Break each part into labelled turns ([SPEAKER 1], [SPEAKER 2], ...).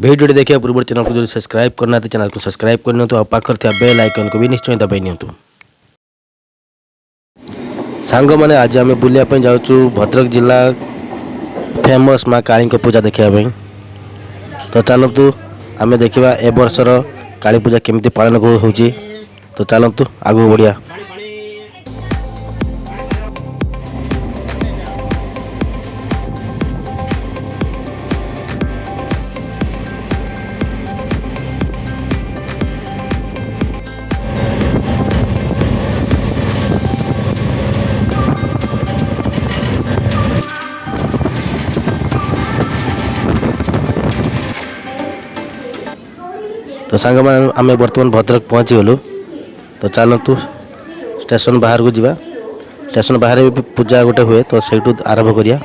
[SPEAKER 1] Video देखिए पूर्व channel को जो सब्सक्राइब करना तो चैनल को सब्सक्राइब करनी तो पाखर थी बेल आइकन को भी निश्चय दबाई नियंतु। सांग मैंने आज आम बुलाप जाऊँ भद्रक जिला फेमस माँ काली पूजा देखापी। तो चलतु आम देखा ए वर्षर काली पूजा केमती पालन हो। तो चलतु आगू बढ़िया। तो सांग आम बर्तमान भद्रक पहुँची गलु। तो चलतु स्टेशन बाहर को जीवा। स्टेशन बाहर भी पूजा गोटे हुए तो सहीठू आरंभ करिया।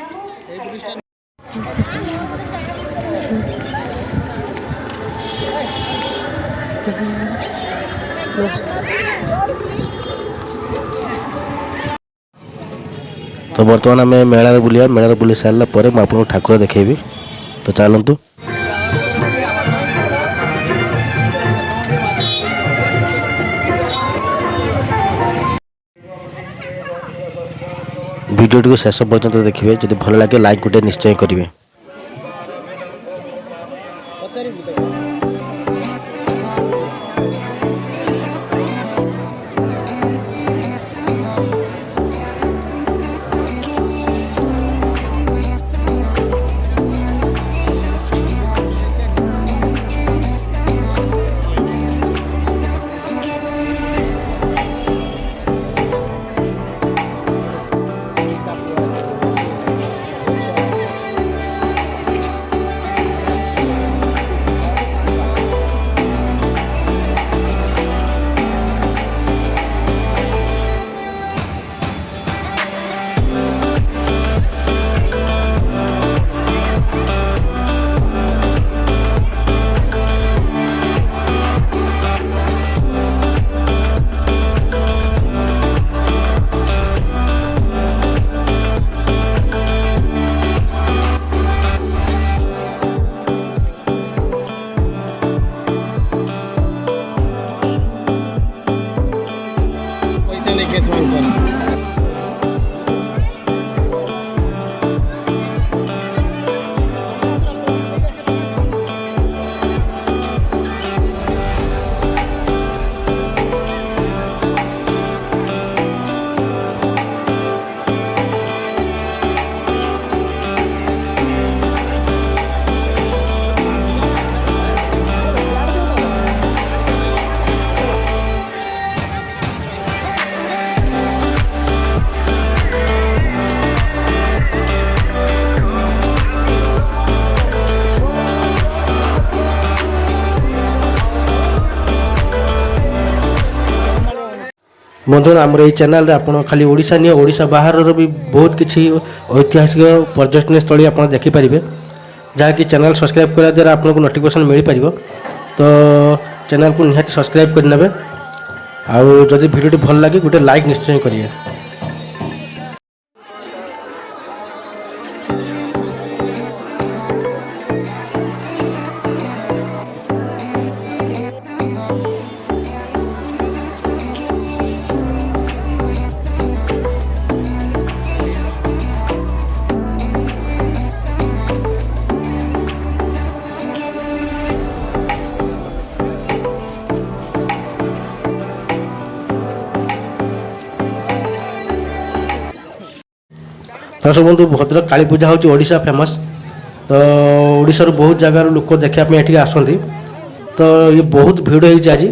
[SPEAKER 1] तो बर्तमान आम मेला बुलिया। मेला बुली सारा पर मुझे आपको ठाकुर देखेबी। तो चलतु वीडियो को शेष पर्यंत देखिए। जब भल लगे लाइक गोटे निश्चय करेंगे। बंधु आमर ये चैनल आप खाली ओडिशा नहीं ओडिशा बाहर भी बहुत किसी ऐतिहासिक पर्यटन स्थली आप देखिपारे जहाँकि चैनल सब्सक्राइब करने द्वारा आपको नोटिफिकेशन मिल पार। तो चैनल को निहाती सब्सक्राइब करने आउ जदि वीडियो भल लगे गोटे लाइक निश्चय करिए। दर्शक बंधु भद्रक काली पूजा हूँ ओडिशा फेमस। तो ओडिशा बहुत जगार लोक देखापी ये आसती। तो ये बहुत भिड़ हो आज।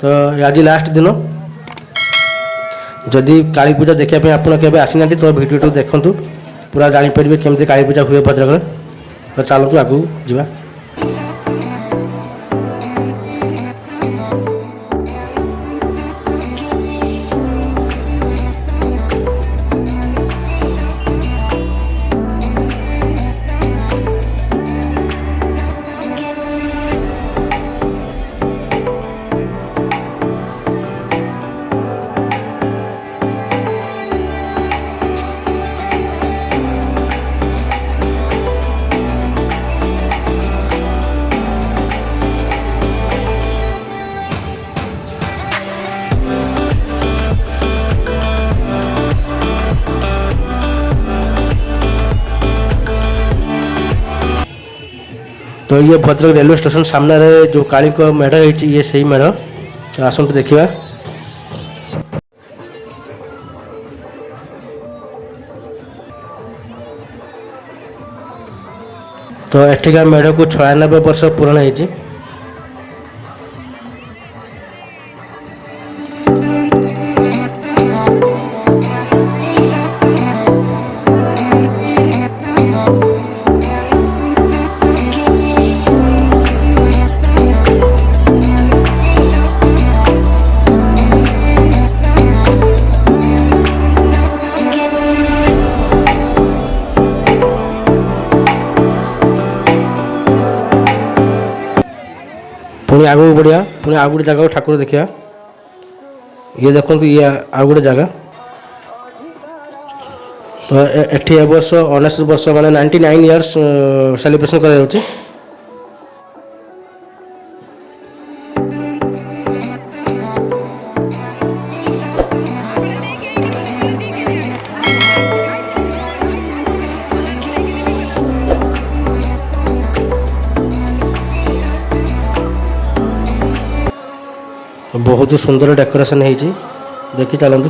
[SPEAKER 1] तो आज लास्ट दिन जदि काली पूजा देखापी आपड़ आसी ना तो भिडियो देखूँ पूरा जापर केमती काली पूजा हुए भद्रक। तो चलतु आगू जा। तो ये भद्रक रेलवे स्टेशन सामने जो काली मेढ़ है ये सही मेढ़। आसतु देखा। तो एठिका मेढ़ को 96 वर्ष पुराण है। पुणी आग बढ़िया पुणी आउ गोटे जगह ठाकुर देखा। ये देखो ये आउ गोटे जगह। तो एठी ए वर्ष 19 वर्ष माने 99 इयर्स सेलिब्रेशन करा जाउची। बहुत सुंदर डेकोरेशन है देखी चलतु।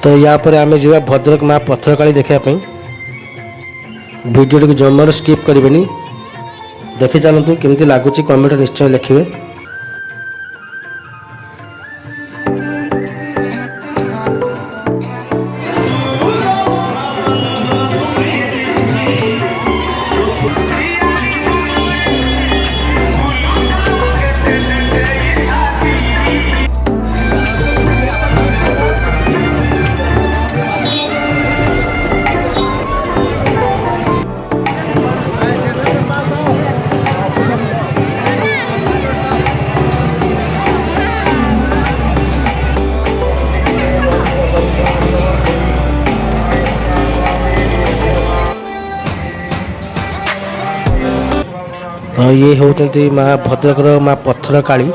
[SPEAKER 1] तो या पर आम जा भद्रक माँ पत्थरकाली देखापी। वीडियो टी जमार स्किप करेंगे। देखी चलतु केमती लगुच कमेंट निश्चय लिखे। ये होती माँ भद्रकर माँ पत्थरकाली।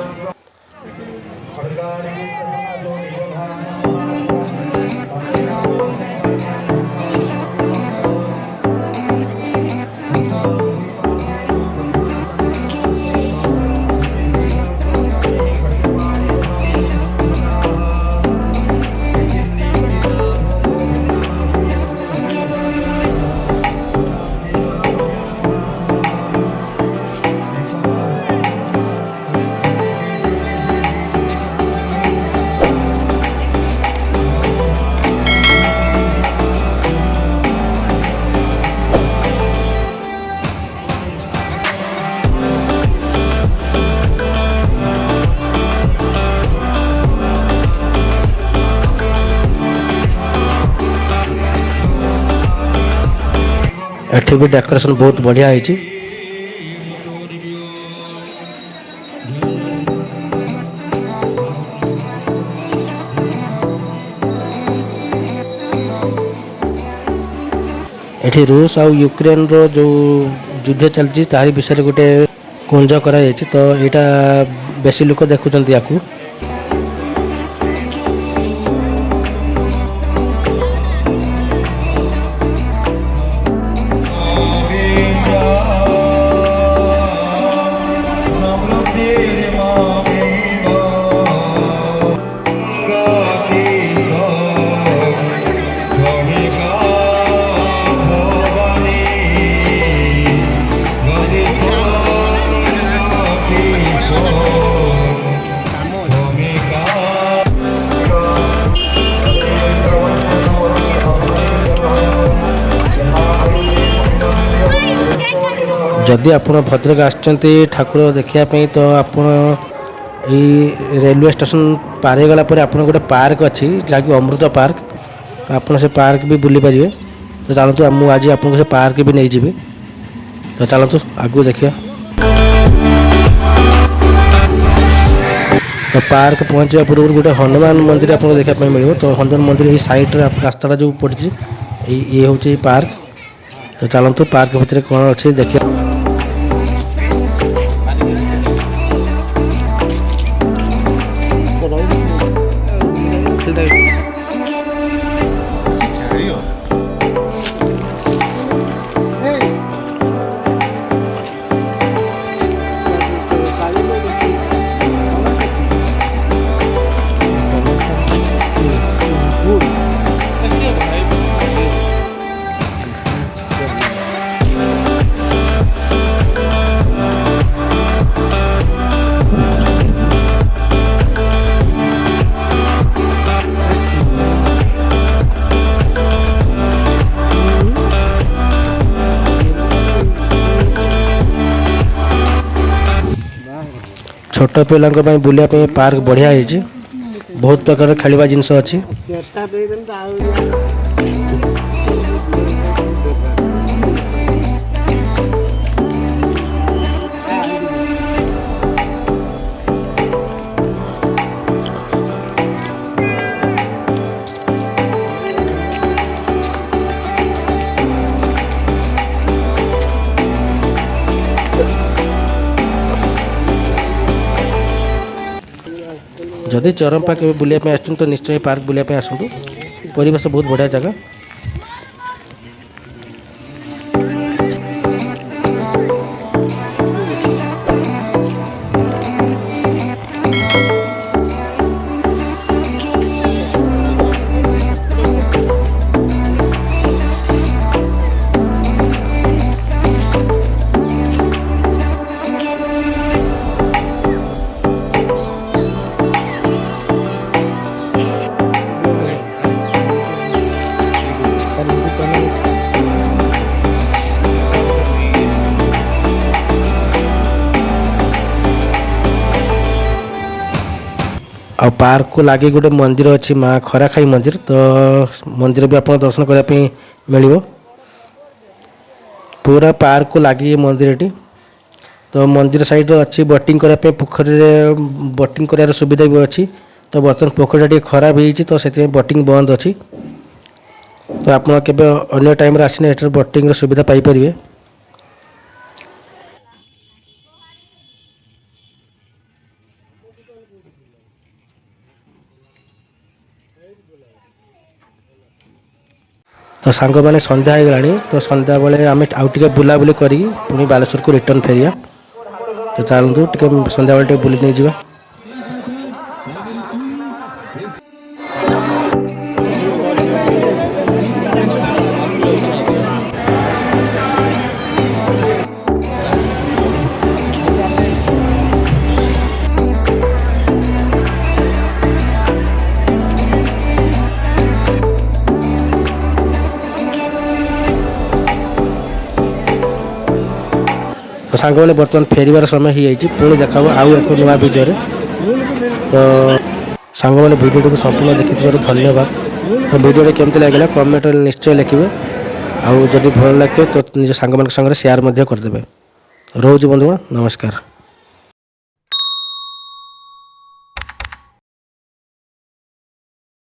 [SPEAKER 1] एठी भी डेकोरेशन बहुत बढ़िया है। एठी रूस और यूक्रेन रो जो ଯୁଦ୍ଧ ଚାଲିଛି ତାରି ବିଷୟରେ ଗୋଟେ କୁଞ୍ଜ କରାଯାଇଛି। ତ ଏଇଟା ବେଶୀ ଲୋକ ଦେଖୁଛନ୍ତି ୟାକୁ। जदि आप भद्रक आसचंती ठाकुर देखा तो आप रेलवे स्टेशन पार गला पर आप गोटे पार्क अच्छी जहाँकि अमृत पार्क आप से पार्क भी बुली पारे। तो चलतु मुझे आज आपको से पार्क भी नहीं जी। तो चलतु आगू देखिए। तो पार्क पहुँचा पूर्व गोटे हनुमान मंदिर आपको देखा मिले। तो हनुमान मंदिर ये साइड रास्ता जो पड़ी ये हूँ पार्क। तो चलतु पार्क भितर कौन अच्छे देखिए। छोट पिला बुलाया पार्क बढ़िया है। बहुत प्रकार खेलवा जिनस अच्छी। जदि चरंपा के बुलाया आसुँ तो निश्चय पार्क बुलाया आसतु। परिवेश बहुत बढ़िया जगह। आ पार्क को लगे गोटे मंदिर अच्छी माँ खराखाई मंदिर। तो मंदिर भी आप दर्शन करने मिल। पूरा पार्क को लगे मंदिर टी। तो मंदिर साइड अच्छी बोटिंग करने पोखरी बोटिंग कर सुविधा भी अच्छी। तो बर्तमान पोखरी खराब हो तो से बोटिंग बंद अच्छी। तो आप अन्य टाइम आसने बोटिंग सुविधा पाइपर। तो सांग मैंने संध्या हो गला। तो संध्या बेले आम आउ टे बुलाबुली करी पुणी बालेश्वर को रिटर्न फेरिया। तो चलतु टे संध्या बेले बुली नहीं जावा। तो सांग मैंने बर्तमान फेरबार समय हो जाए। पुणी देखा आउ एक नुआ वीडियो। तो सांग मैंने वीडियो को संपूर्ण देखि धन्यवाद। तो वीडियो केमती लगे कमेंट निश्चय लिखे। आउ जदि भल लगे तो निज सांग मान संगे शेयर करदे। रोज बंधुगण नमस्कार।